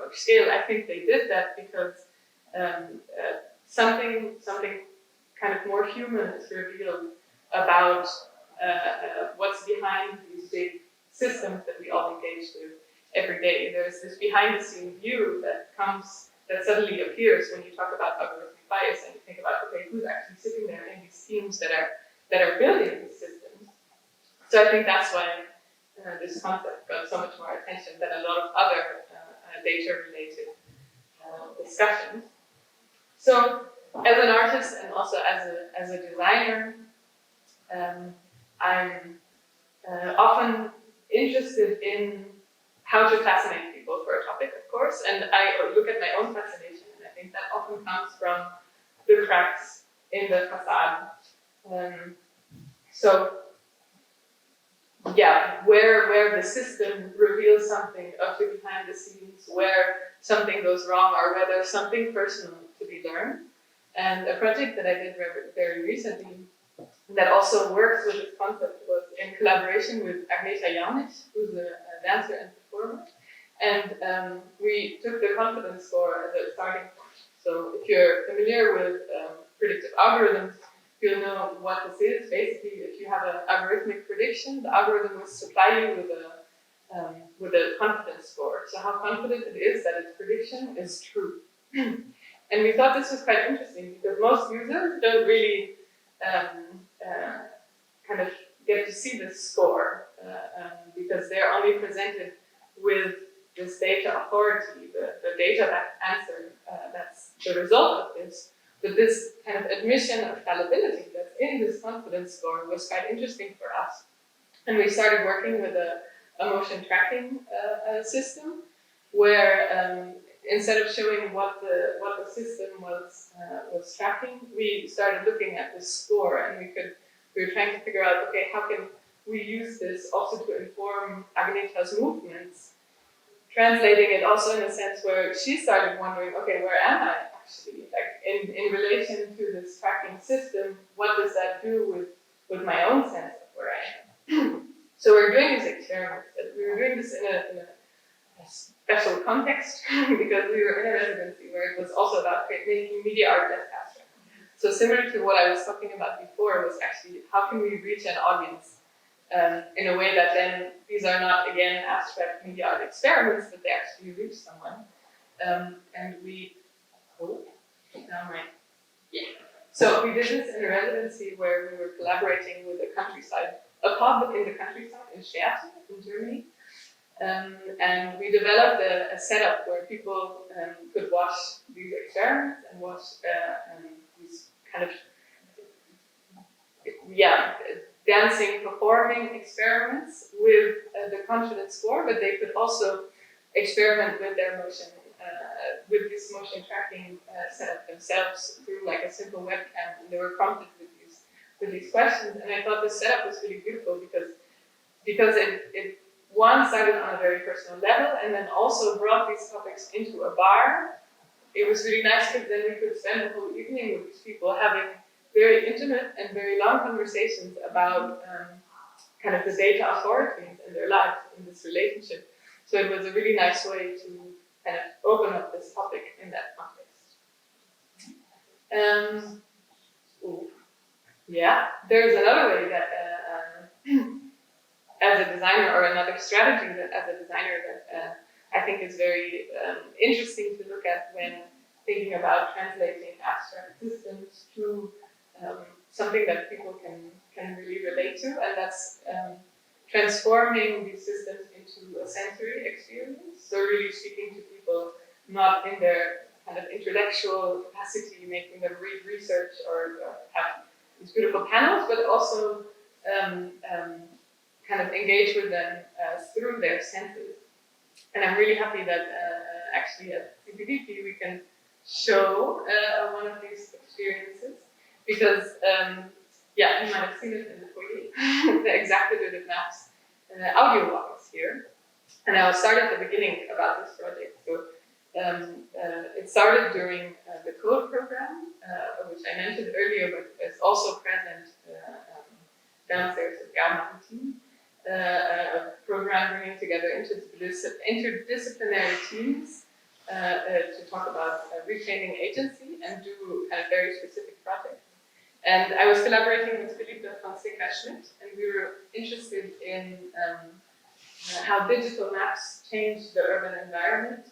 large scale. I think they did that because something kind of more human is revealed about what's behind these big systems that we all engage with every day. There's this behind-the-scene view that suddenly appears when you talk about algorithmic bias and you think about, okay, who's actually sitting there in these teams that are building these systems. So I think that's why this concept got so much more attention than a lot of other data-related discussions. So, as an artist and also as a designer, I'm often interested in how to fascinate people for a topic, of course, and I look at my own fascination, and I think that often comes from the cracks in the facade. So, yeah, where the system reveals something of the behind the scenes, where something goes wrong, or where there's something personal to be learned. And a project that I did very recently that also works with this concept was in collaboration with Rebekka Jochem, who's a dancer and performer. And we took the confidence score as a starting point. So if you're familiar with predictive algorithms, you'll know what this is. Basically, if you have an algorithmic prediction, the algorithm will supply you with a confidence score. So how confident it is that its prediction is true. And we thought this was quite interesting because most users don't really kind of get to see this score because they're only presented with this data authority, the data that answered, that's the result of this. But this kind of admission of fallibility that's in this confidence score was quite interesting for us. And we started working with a motion tracking system where instead of showing what the system was tracking, we started looking at the score, and we were trying to figure out, okay, how can we use this also to inform Agneta's movements, translating it also in a sense where she started wondering, okay, where am I actually? Like in relation to this tracking system, what does that do with my own sense of where I am? So we're doing these experiments. We were doing this in a special context because we were in a residency where it was also about making media art less abstract. So similar to what I was talking about before was actually how can we reach an audience in a way that then these are not, again, abstract media art experiments, but they actually reach someone. And we, So we did this in a residency where we were collaborating with a countryside, a pub in the countryside in Schwerte, in Germany. And we developed a setup where people could watch these experiments and watch these kind of, dancing, performing experiments with the confidence score, but they could also experiment with their motion, with this motion tracking setup themselves through like a simple webcam, and they were prompted with these questions. And I thought this setup was really beautiful because it one started on a very personal level, and then also brought these topics into a bar. It was really nice because then we could spend the whole evening with these people having very intimate and very long conversations about kind of the data authorities in their lives in this relationship. So it was a really nice way to kind of open up this topic in that context. There's another way that as a designer, or another strategy that as a designer that I think is very interesting to look at when thinking about translating abstract systems to something that people can really relate to, and that's transforming these systems into a sensory experience. So really speaking to people not in their kind of intellectual capacity, making them read research or have these beautiful panels, but also kind of engage with them through their senses. And I'm really happy that actually at CPDP we can show one of these experiences because, you might have seen it in the foyer, the executive maps audio walk is here. And I'll start at the beginning about this project. So it started during the Code program, which I mentioned earlier, but is also present downstairs at Gamma team. A program bringing together interdisciplinary teams to talk about reclaiming agency and do kind of very specific projects. And I was collaborating with Schmidt, and we were interested in how digital maps change the urban environment,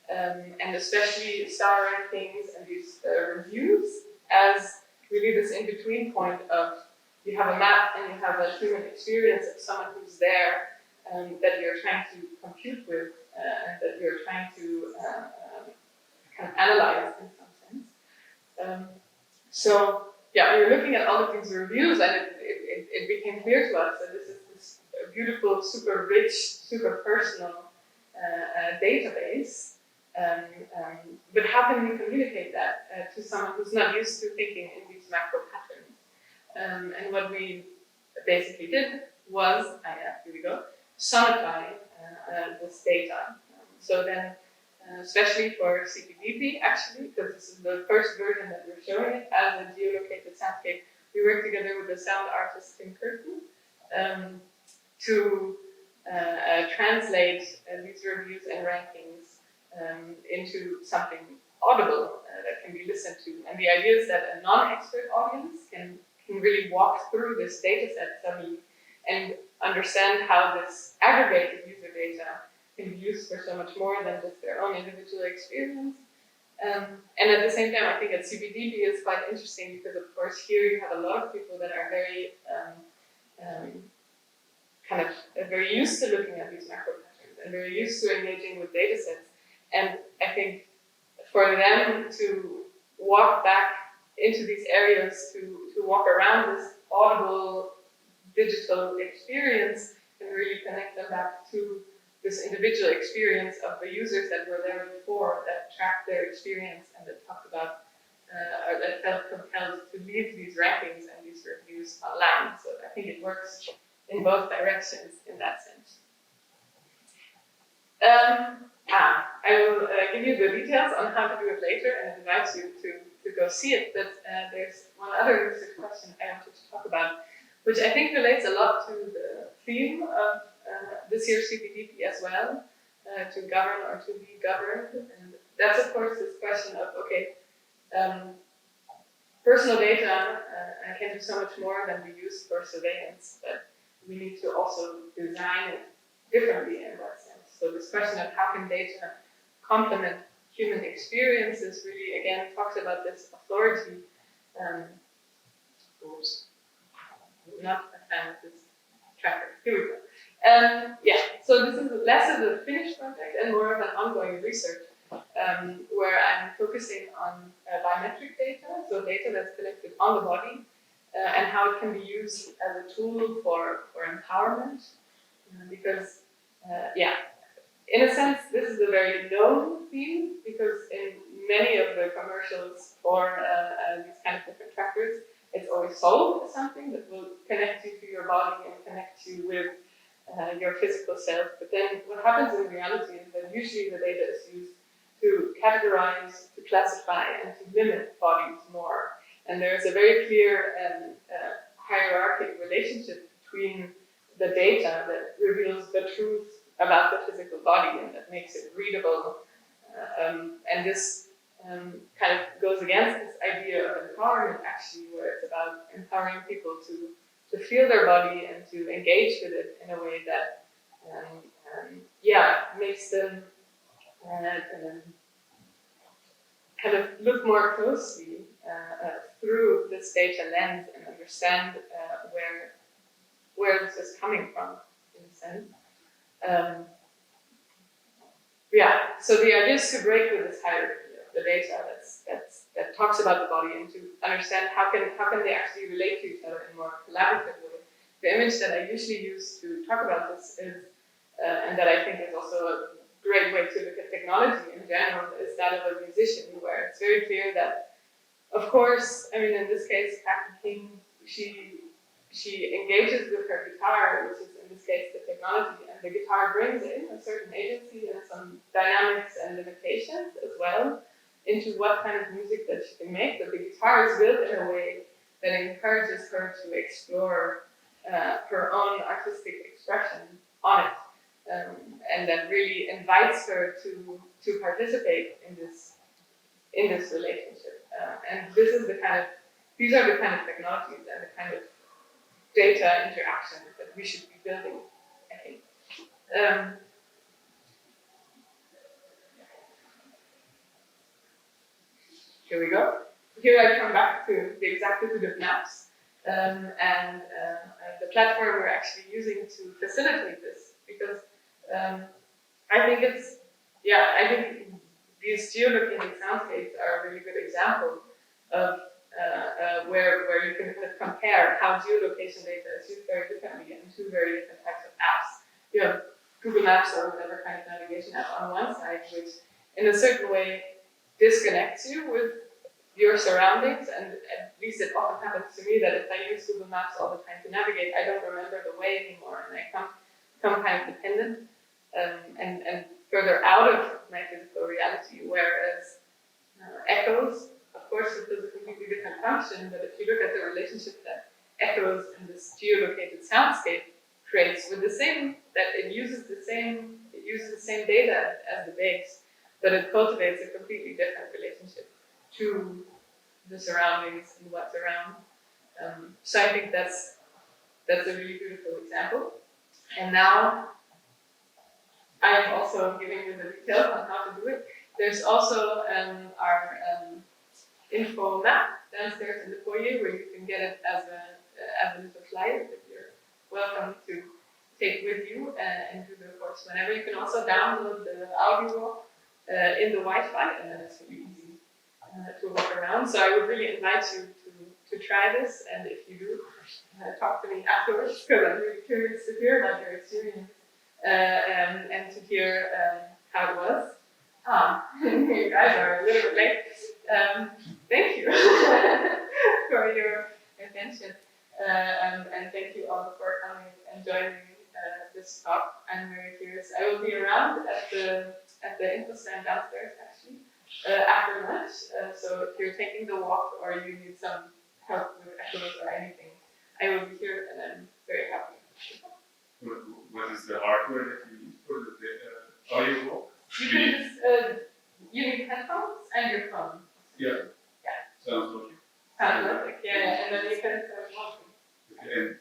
and especially star rankings and these reviews as really this in-between point of you have a map and you have a human experience of someone who's there that you're trying to compute with and that you're trying to kind of analyze in some sense. So yeah, we were looking at all of these reviews, and it became clear to us that this is this beautiful, super rich, super personal database. But how can we communicate that to someone who's not used to thinking in these macro patterns? And what we basically did was, here we go, sonify this data. So then, especially for CPDP, actually, because this is the first version that we're showing it as a geolocated soundscape, we worked together with the sound artist Tim Curtin to translate these reviews and rankings into something audible that can be listened to. And the idea is that a non-expert audience can really walk through this data set suddenly and understand how this aggregated user data can be used for so much more than just their own individual experience. And at the same time, I think at CPDP is quite interesting because, of course, here you have a lot of people that are very very used to looking at these macro patterns and very used to engaging with data sets. And I think for them to walk back into these areas, to walk around this audible digital experience and really connect them back to this individual experience of the users that were there before, that tracked their experience and that talked about, or that felt compelled to leave these rankings and these reviews online. So I think it works in both directions in that sense. I will give you the details on how to do it later and invite you to go see it, but there's one other research question I wanted to talk about, which I think relates a lot to the theme of this year's CPDP as well, to govern or to be governed. And that's, of course, this question of, personal data can do so much more than we use for surveillance, but we need to also design it differently in that sense. So this question of how can data complement human experiences really, again, talks about this authority. Not a fan of this tracker. Here we go. So this is less of a finished project and more of an ongoing research where I'm focusing on biometric data, so data that's collected on the body, and how it can be used as a tool for empowerment. Because, in a sense, this is a very known theme because in many of the commercials for these kind of different trackers, it's always sold as something that will connect you to your body and connect you with your physical self. But then what happens in reality is that usually the data is used to categorize, to classify, and to limit bodies more. And there's a very clear hierarchic relationship between the data that reveals the truth about the physical body and that makes it readable. And this kind of goes against this idea of empowerment, actually, where it's about empowering people to feel their body and to engage with it in a way that, makes them kind of look more closely through this data lens and understand where this is coming from, in a sense. So the idea is to break with this hierarchy of the data that talks about the body and to understand how can they actually relate to each other in a more collaborative way. The image that I usually use to talk about this is, and that I think is also a great way to look at technology in general, is that of a musician, where it's very clear that, of course, I mean, in this case, Kathy King, she engages with her guitar, which is in this case the technology, and the guitar brings in a certain agency and some dynamics and limitations as well into what kind of music that she can make. But the guitar is built in a way that encourages her to explore her own artistic expression on it. and that really invites her to participate in this relationship. And these are the kind of technologies and the kind of data interaction that we should be building, I think. Here we go. Here I come back to the exactitude of maps and the platform we're actually using to facilitate this, because I think these geolocated soundscapes are a really good example of where you can kind of compare how geolocation data is used very differently in two very different types of apps. You have Google Maps or whatever kind of navigation app on one side, which in a certain way disconnects you with your surroundings, and at least it often happens to me that if I use Google Maps all the time to navigate, I don't remember the way anymore, and I become kind of dependent and further out of my physical reality, whereas echoes, of course, it does a completely different function, but if you look at the relationship that echoes in this geolocated soundscape creates with it uses the same data as the base, but it cultivates a completely different relationship to the surroundings and what's around. So I think that's a really beautiful example. And now I am also giving you the details on how to do it. There's also our info map downstairs in the foyer where you can get it as a little flyer that you're welcome to take with you and do the course whenever. You can also download the audio walk in the Wi-Fi, and then it's really easy to walk around. So I would really invite you to try this, and if you do, talk to me afterwards, because I'm really curious to hear about your experience and to hear how it was. You guys are a little bit late. Thank you for your attention, and thank you all for coming and joining this talk. I'm very curious. I will be around at the info stand downstairs, actually, after lunch. So if you're taking the walk or you need some help with echoes or anything, I will be here, and I'm very happy. What is the hardware that you use for the audio walk? You can just you need headphones and your phone. Yeah. Sounds lovely. Sounds lovely. Yeah, and then you can start walking. Okay. And